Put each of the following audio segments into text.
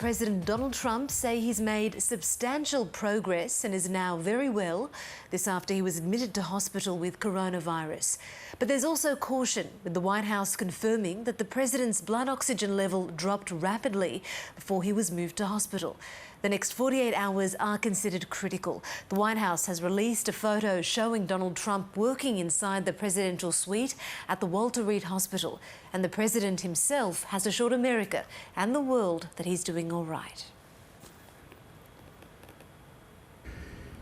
President Donald Trump say he's made substantial progress and is now very well. This after he was admitted to hospital with coronavirus. But there's also caution, with the White House confirming that the president's blood oxygen level dropped rapidly before he was moved to hospital. The next 48 hours are considered critical. The White House has released a photo showing Donald Trump working inside the presidential suite at the Walter Reed Hospital. And the president himself has assured America and the world that he's doing all right.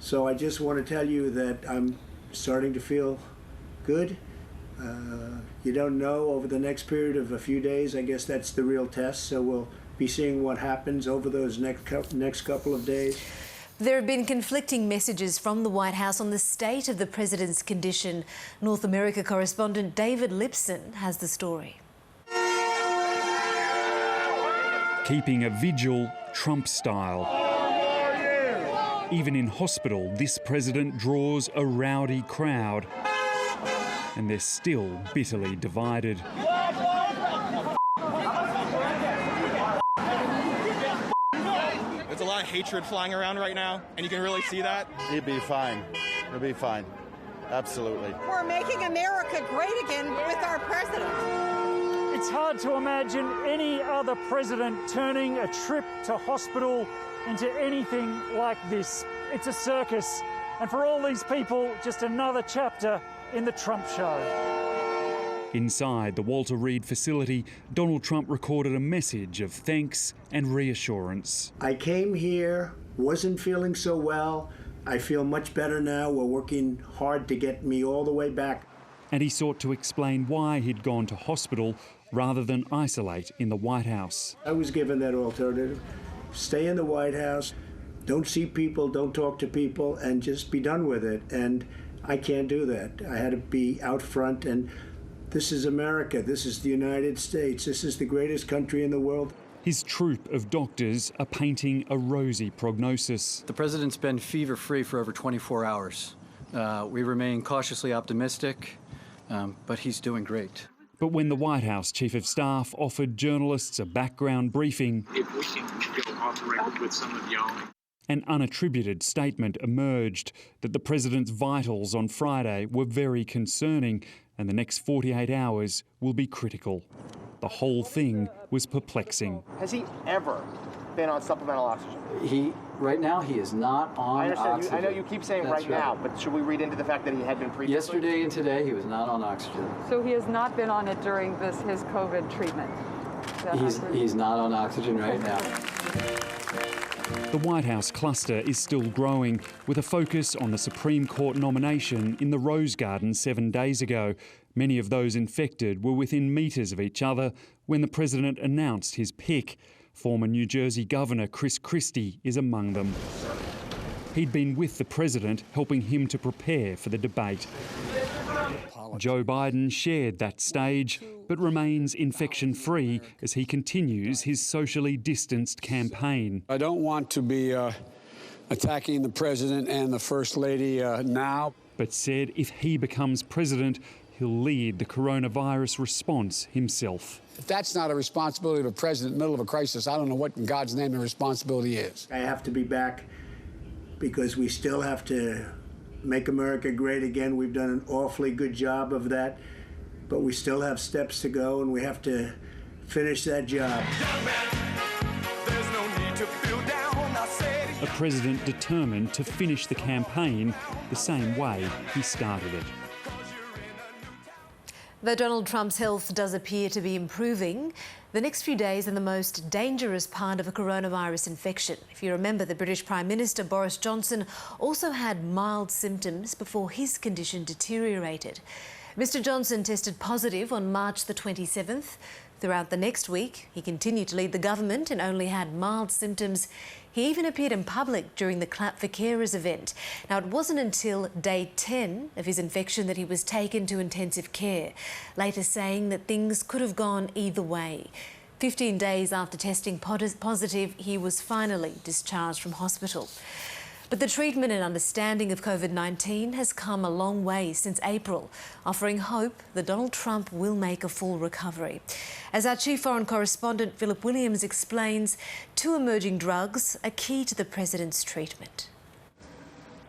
So I just want to tell you that I'm starting to feel good. You don't know over the next period of a few days. I guess that's the real test. So we'll be seeing what happens over those next couple of days. There have been conflicting messages from the White House on the state of the president's condition. North America correspondent David Lipson has the story. Keeping a vigil Trump style. Even in hospital, this president draws a rowdy crowd. And they're still bitterly divided. There's a lot of hatred flying around right now, and you can really see that. He'd be fine. He'll be fine. Absolutely. We're making America great again with our president. It's hard to imagine any other president turning a trip to hospital into anything like this. It's a circus, and for all these people, just another chapter in the Trump show. Inside the Walter Reed facility, Donald Trump recorded a message of thanks and reassurance. I came here, wasn't feeling so well. I feel much better now. We're working hard to get me all the way back. And he sought to explain why he'd gone to hospital rather than isolate in the White House. I was given that alternative. Stay in the White House, don't see people, don't talk to people, and just be done with it. And I can't do that. I had to be out front, and this is America. This is the United States. This is the greatest country in the world. His troop of doctors are painting a rosy prognosis. The president's been fever-free for over 24 hours. We remain cautiously optimistic, but he's doing great. But when the White House Chief of Staff offered journalists a background briefing, if we can go off the record with some of y'all. An unattributed statement emerged that the president's vitals on Friday were very concerning and the next 48 hours will be critical. The whole thing was perplexing. Has he ever been on supplemental oxygen? Right now, he is not on oxygen. I know you keep saying That's right now, but should we read into the fact that he had been previously? Yesterday and today, he was not on oxygen. So he has not been on it during his COVID treatment? He's not on oxygen right now. The White House cluster is still growing, with a focus on the Supreme Court nomination in the Rose Garden 7 days ago. Many of those infected were within metres of each other when the president announced his pick. Former New Jersey Governor Chris Christie is among them. He'd been with the president, helping him to prepare for the debate. Joe Biden shared that stage, but remains infection-free as he continues his socially distanced campaign. I don't want to be attacking the president and the First Lady now. But said if he becomes president, he'll lead the coronavirus response himself. If that's not a responsibility of a president in the middle of a crisis, I don't know what in God's name the responsibility is. I have to be back because we still have to make America great again. We've done an awfully good job of that, but we still have steps to go, and we have to finish that job. A president determined to finish the campaign the same way he started it. Though Donald Trump's health does appear to be improving, the next few days are the most dangerous part of a coronavirus infection. If you remember, the British Prime Minister Boris Johnson also had mild symptoms before his condition deteriorated. Mr Johnson tested positive on March the 27th. Throughout the next week, he continued to lead the government and only had mild symptoms. He even appeared in public during the Clap for Carers event. Now, it wasn't until day 10 of his infection that he was taken to intensive care, later saying that things could have gone either way. 15 days after testing positive, he was finally discharged from hospital. But the treatment and understanding of COVID-19 has come a long way since April, offering hope that Donald Trump will make a full recovery. As our chief foreign correspondent Philip Williams explains, two emerging drugs are key to the president's treatment.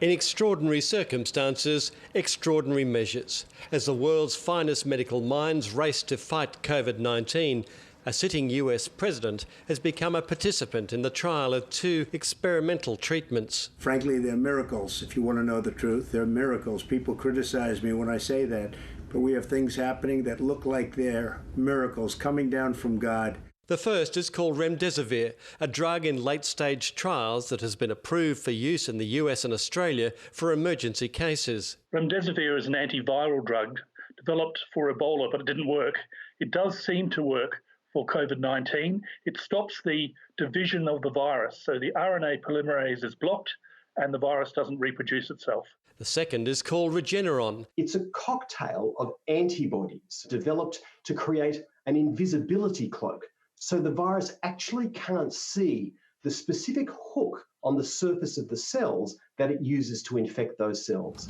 In extraordinary circumstances, extraordinary measures. As the world's finest medical minds race to fight COVID-19, a sitting US president has become a participant in the trial of two experimental treatments. Frankly, they're miracles. If you want to know the truth, they're miracles. People criticize me when I say that, but we have things happening that look like they're miracles coming down from God. The first is called remdesivir, a drug in late-stage trials that has been approved for use in the US and Australia for emergency cases. Remdesivir is an antiviral drug developed for Ebola, but it didn't work. It does seem to work for COVID-19. It stops the division of the virus, so the RNA polymerase is blocked and the virus doesn't reproduce itself. The second is called Regeneron. It's a cocktail of antibodies developed to create an invisibility cloak, so the virus actually can't see the specific hook on the surface of the cells that it uses to infect those cells.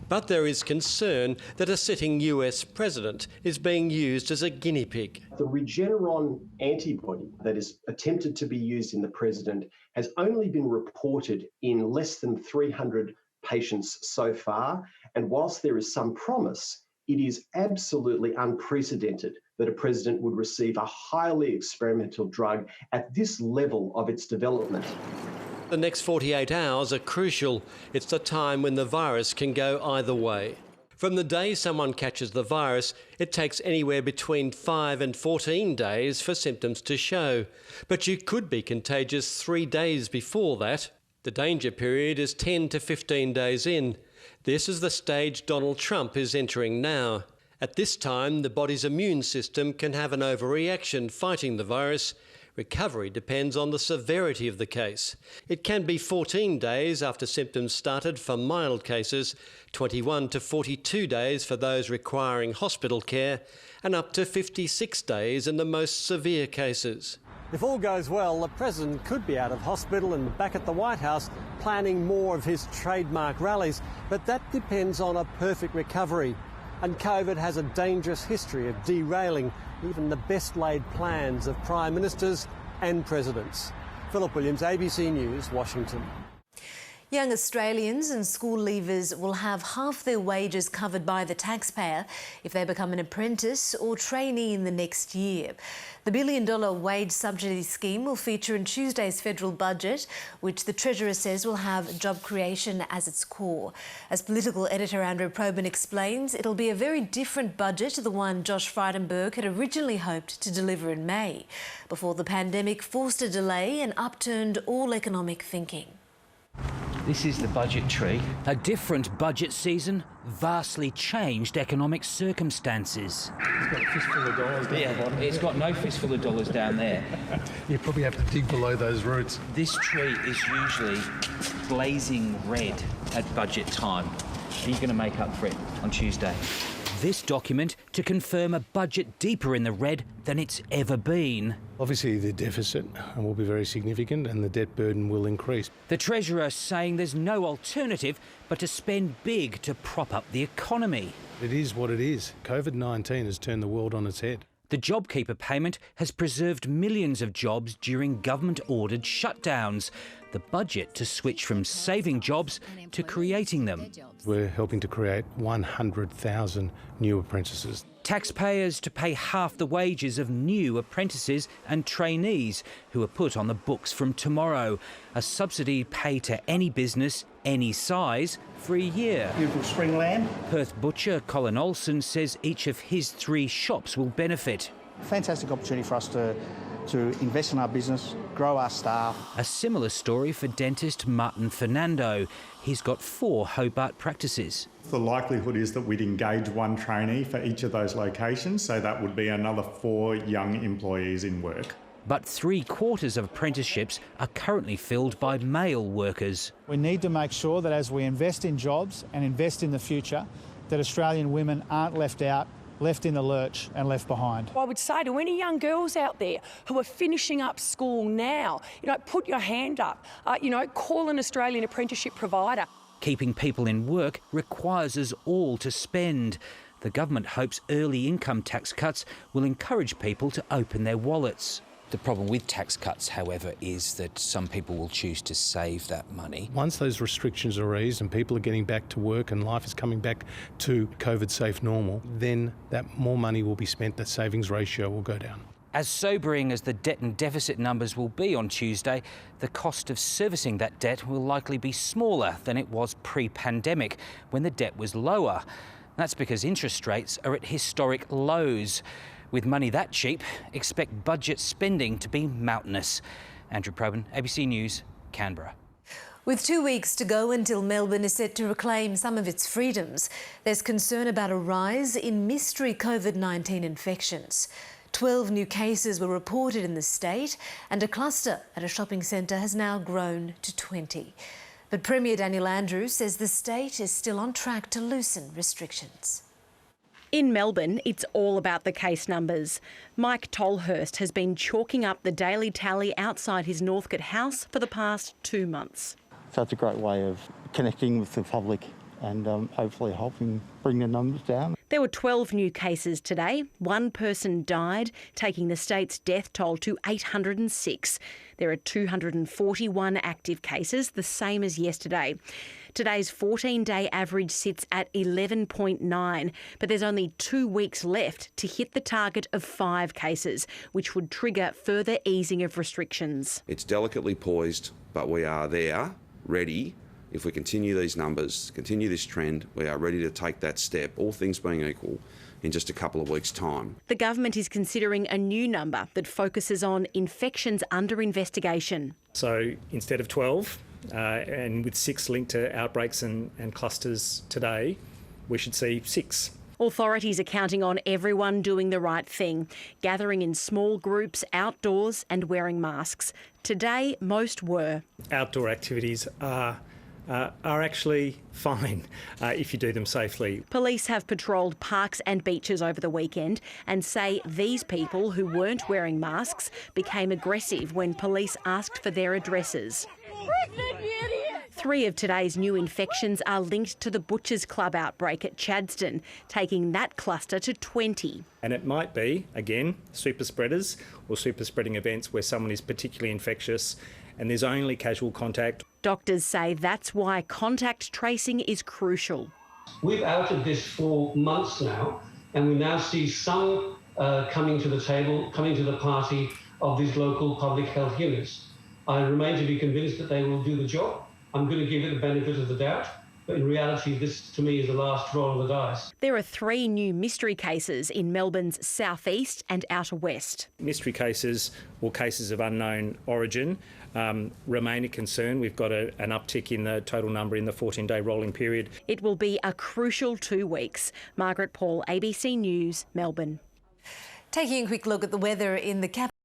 But there is concern that a sitting US president is being used as a guinea pig. The Regeneron antibody that is attempted to be used in the president has only been reported in less than 300 patients so far, and whilst there is some promise, it is absolutely unprecedented that a president would receive a highly experimental drug at this level of its development. The next 48 hours are crucial. It's the time when the virus can go either way. From the day someone catches the virus, it takes anywhere between 5 and 14 days for symptoms to show. But you could be contagious 3 days before that. The danger period is 10 to 15 days in. This is the stage Donald Trump is entering now. At this time, the body's immune system can have an overreaction fighting the virus. Recovery depends on the severity of the case. It can be 14 days after symptoms started for mild cases, 21 to 42 days for those requiring hospital care, and up to 56 days in the most severe cases. If all goes well, the president could be out of hospital and back at the White House planning more of his trademark rallies, but that depends on a perfect recovery. And COVID has a dangerous history of derailing even the best-laid plans of prime ministers and presidents. Philip Williams, ABC News, Washington. Young Australians and school leavers will have half their wages covered by the taxpayer if they become an apprentice or trainee in the next year. The $1 billion wage subsidy scheme will feature in Tuesday's federal budget, which the Treasurer says will have job creation as its core. As political editor Andrew Probyn explains, it'll be a very different budget to the one Josh Frydenberg had originally hoped to deliver in May, before the pandemic forced a delay and upturned all economic thinking. This is the budget tree. A different budget season, vastly changed economic circumstances. It's got a fistful of dollars down the bottom. It's got no fistful of dollars down there. You probably have to dig below those roots. This tree is usually blazing red at budget time. Are you going to make up for it on Tuesday? This document to confirm a budget deeper in the red than it's ever been. Obviously, the deficit will be very significant and the debt burden will increase. The Treasurer saying there's no alternative but to spend big to prop up the economy. It is what it is. COVID-19 has turned the world on its head. The JobKeeper payment has preserved millions of jobs during government-ordered shutdowns. The budget to switch from saving jobs to creating them. We're helping to create 100,000 new apprentices. Taxpayers to pay half the wages of new apprentices and trainees who are put on the books from tomorrow. A subsidy paid to any business, any size, for a year. Beautiful spring lamb. Perth butcher Colin Olsen says each of his 3 shops will benefit. Fantastic opportunity for us to invest in our business, grow our staff. A similar story for dentist Martin Fernando. He's got 4 Hobart practices. The likelihood is that we'd engage 1 trainee for each of those locations, so that would be another 4 young employees in work. But 3/4 of apprenticeships are currently filled by male workers. We need to make sure that as we invest in jobs and invest in the future, that Australian women aren't left out left in the lurch and left behind. I would say to any young girls out there who are finishing up school now, put your hand up, call an Australian apprenticeship provider. Keeping people in work requires us all to spend. The government hopes early income tax cuts will encourage people to open their wallets. The problem with tax cuts, however, is that some people will choose to save that money. Once those restrictions are eased and people are getting back to work and life is coming back to COVID-safe normal, then that more money will be spent, that savings ratio will go down. As sobering as the debt and deficit numbers will be on Tuesday, the cost of servicing that debt will likely be smaller than it was pre-pandemic, when the debt was lower. That's because interest rates are at historic lows. With money that cheap, expect budget spending to be mountainous. Andrew Probyn, ABC News, Canberra. With 2 weeks to go until Melbourne is set to reclaim some of its freedoms, there's concern about a rise in mystery COVID-19 infections. 12 new cases were reported in the state, and a cluster at a shopping centre has now grown to 20. But Premier Daniel Andrews says the state is still on track to loosen restrictions. In Melbourne, it's all about the case numbers. Mike Tolhurst has been chalking up the daily tally outside his Northcote house for the past 2 months. So it's a great way of connecting with the public and hopefully helping bring the numbers down. There were 12 new cases today. 1 person died, taking the state's death toll to 806. There are 241 active cases, the same as yesterday. Today's 14-day average sits at 11.9, but there's only 2 weeks left to hit the target of 5 cases, which would trigger further easing of restrictions. It's delicately poised, but we are there, ready. If we continue these numbers, continue this trend, we are ready to take that step, all things being equal, in just a couple of weeks' time. The government is considering a new number that focuses on infections under investigation. So instead of 12, and with 6 linked to outbreaks and clusters today, we should see 6. Authorities are counting on everyone doing the right thing, gathering in small groups outdoors and wearing masks. Today, most were. Outdoor activities are actually fine if you do them safely. Police have patrolled parks and beaches over the weekend and say these people who weren't wearing masks became aggressive when police asked for their addresses. 3 of today's new infections are linked to the Butchers Club outbreak at Chadstone, taking that cluster to 20. And it might be, again, super spreaders or super spreading events where someone is particularly infectious and there's only casual contact. Doctors say that's why contact tracing is crucial. We've outed this for months now, and we now see some coming to the table, coming to the party of these local public health units. I remain to be convinced that they will do the job. I'm going to give it the benefit of the doubt, but in reality, this to me is the last roll of the dice. There are 3 new mystery cases in Melbourne's southeast and outer west. Mystery cases or cases of unknown origin remain a concern. We've got an uptick in the total number in the 14-day rolling period. It will be a crucial 2 weeks. Margaret Paul, ABC News, Melbourne. Taking a quick look at the weather in the capital.